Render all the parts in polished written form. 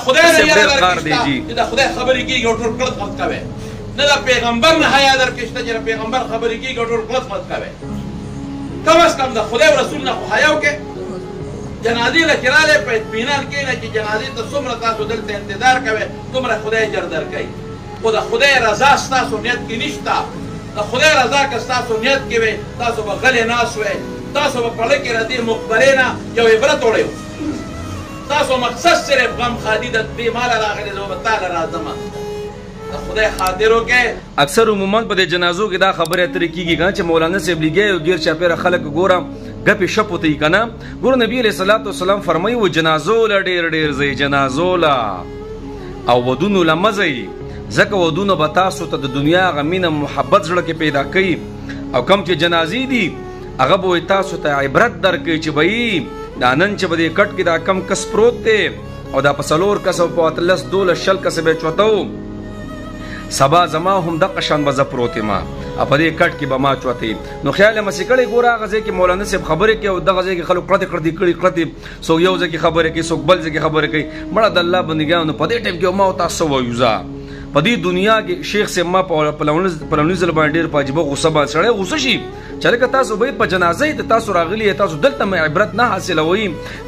خدای نه یاره درکشته چې د خدای خبرې کېږي او ټول کړت مت کوئ نه د پیغمبر نه حیا درکشته چې د پیغمبر خبرې کېږي او ټول کړت مت کوئ کم از کم د خدای او رسول نه خو حیا وکړئ جنازې له چې رالی په اطمینان کښېنه چې جنازې ته څومره تاسو دلته انتظار کوئ دومره خدای اجر درکوي خو د خدای رضا ستاسو نیت کې نشته د خدای رضا که ستاسو نیت کې وی تاسو به غلی ناست وئ تاسو به په زړه کې د دې مقبرې نه یو عبرت وړی تاسو مقصد صرف غم خادي د دې ماله راغلی زه به تاله راځم د خدای خاطر وکړئ اکثر عموما په دې جنازو کې دا خبرې اترې کېږي که چې مولانا صاحب لګی او ګیر چاپېره خلک ګوره ګپې شپ وته یي که نه ګوره نبي علیه صلات وسلام فرمایي و جنازو له ډېر ځئ جنازو له او ودونو له مه ځئ ځکه ودونه به تاسو ته د دنیا هغه مینه محبت زړه کې پیدا کوي او کم چې جنازې دي هغه به وایي تاسو ته عبرت درکوي چې به دا نن چې به دې کټ کې دا کم کس پروت دی او دا په 4 کس او په 13 12 شل کس به چوتو سبا زما هم دغه شان به زه پروت یم او په دې کټ کې به ما چوتې نو خیال یې مسې کړی ګوره هغه ځای کې مولانا صاحب خبرې کوي او دغه ځای کې خلک کړتې کړي څوک یو ځای کې خبرې کوي څوک بل ځای کې خبرې کوي مړه د الله بندګانو په دې ټایم کې ما او تاسو وایو زه په دې دنیا کې شیخ صاحب ما په لومړي ځل باندې ډېر په عجیبه غصه باندې سړی غصه شي چې لکه تاسو به په جنازې ته تاسو راغلي تاسو دلته مې عبرت نه حاصلوئ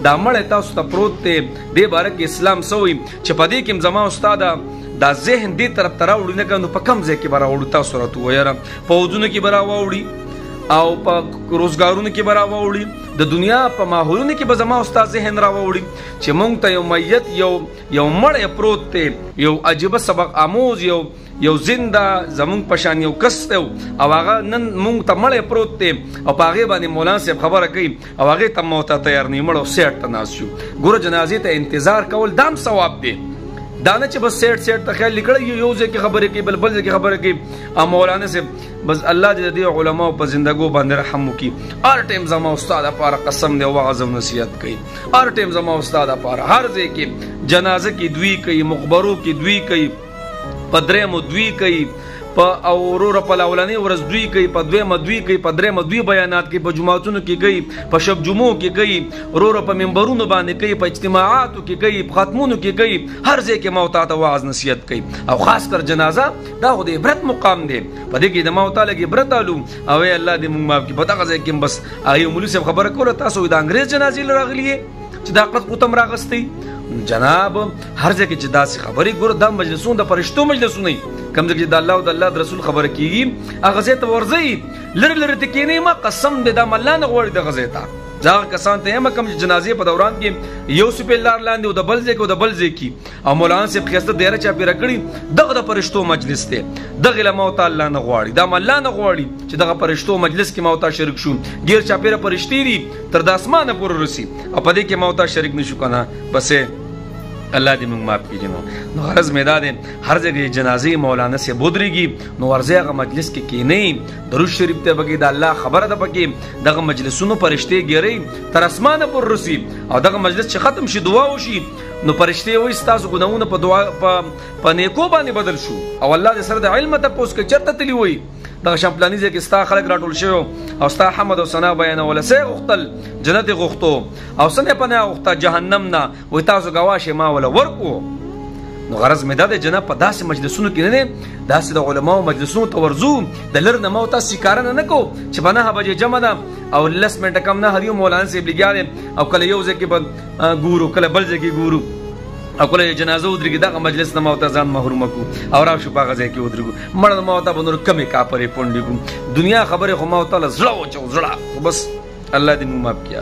دا مړی تاسو ته پروت دی دې باره کې اسلام څه وایي چې په دې کې زما استاده دا ذهن دې طرف ته راوړي نه که نو په کم ځای کې به راوړو تاسو راته ووایه په ودونو کې به راواوړي او په روزګارونو کې به راواوړي د دنیا په ماحولونو کې به زما استاد ذهن راواوړي چې مونږ ته یو میت یو مړی پروت دی یو عجیبه سبق آموز یو زنده زمونږ په شان یو کس دی او هغه نن مونږ ته مړی پروت دی او په هغې باندې مولانا صاحب خبره کوي او هغې ته موته تیار نه یو مړ او سیټ ته ناست شو ګوره جنازې ته انتظار کول دا هم ثواب دی دا نه چې بس سیټ ته خیال لیکړی یو ځای کې خبرې کوي بل ځای کې خبرې کوي او مولانا صاحب بس الله دې د دې علماو په زندګو باندې رحم وکړي هر ټایم زما استاد لپاره قسم دی وعظ او نصیحت کوي هر ټایم زما استاد لپاره هر ځای کې جنازه کې دوی کوي مقبرو کې دوی کوي په درېیمو دوی کوي په او وروره په اولنۍ ورځ دوی کوي په دویمه دوی کوي په درېیمه دوی بیانات کوي په جوماتونو کې کوي په شب جمعو کې کوي وروره په منبرونو باندې کوي په اجتماعاتو کې کوي په ختمونو کې کوي هر ځای کې ما ورته وعظ نصیحت کوي او خاص کر جنازه دا خو د عبرت مقام دی په دې کې د ما ورته لږ عبرت الو او الله دې موږ معاف کړي په دغه ځای کې بس یو مولوي صاحب خبره کوله تاسو د انګریز جنازې راغلي چې دا قط قوتم راغستی جناب هر ځای کې چې داسې خبرې ګوره دا مجلسونه د فرشتو مجلسونه کوم ځای کې د الله او د الله د رسول خبره کېږي هغه ځای ته ورځئ لرې ته کښېنئ ما قسم دی دا ملا نه غواړي دغه ځای ته زه هغه کسان ته یم کوم چې جنازې په دوران کې یو سپې لار لاندې او د بل ځای کې او د بل ځای کې او مولانا صاحب ښایسته دیره چاپېره کړي دغه د فرشتو مجلس دی دغې له ما ورته الله نه غواړي دا الله نه غواړي چې دغه فرشتو مجلس کې ما ورته شریک شو ګیر چاپېره فرشتې دي تر د اسمانه پورې رسي او په دې کې ما ورته شریک نه شو که نه بسې الله دې موږ معاف کړي نو غرض مې دا دی هر ځای کې جنازې مولانا صاحب ودرېږي نو ورځئ هغه مجلس کې کښېنئ درود شریف ته پکې د الله خبره ده پکې دغه مجلسونو فرشتې ګیرئ تر اسمانه پورې رسي او دغه مجلس چې ختم شي دعا وشي نو فرشتې وایي ستاسو ګناهونه په دعا په نیکو باندې بدل شو او الله دې سره د علم تپوس کوي چېرته تللي وایي دغه شامپلاني ځای کې ستا خلک راټول شوي او ستا حمد او ثنا بیانوله څه یې غوښتل جنت یې غوښتو او څه نه پناه غوښته جهنم نه وایي تاسو ګواه شئ ما وله ورکو نو غرض مې دا دی جناب په داسې مجلسونو کې نه دی داسې د علماو مجلسونو ته ورځو د لر نه ما ورته سیکاره نه کوو چې په 9 بجې جمع ده او 10 منټه کم نه هر یو مولانا صاحب لګیا دی او کله یو ځای کې به ګورو کله بل ځای کې ګورو او کله جنازه ودرېږي دغه مجلس نه ما ورته ځان محرومه کړو او راشو په هغه ځای کې ودرېږو مړه ما ورته به نور کمې کاپرې پونډې کړو دنیا خبرې خو ما ورته له زړه وچو زړه بس الله دې موږ معاف کړي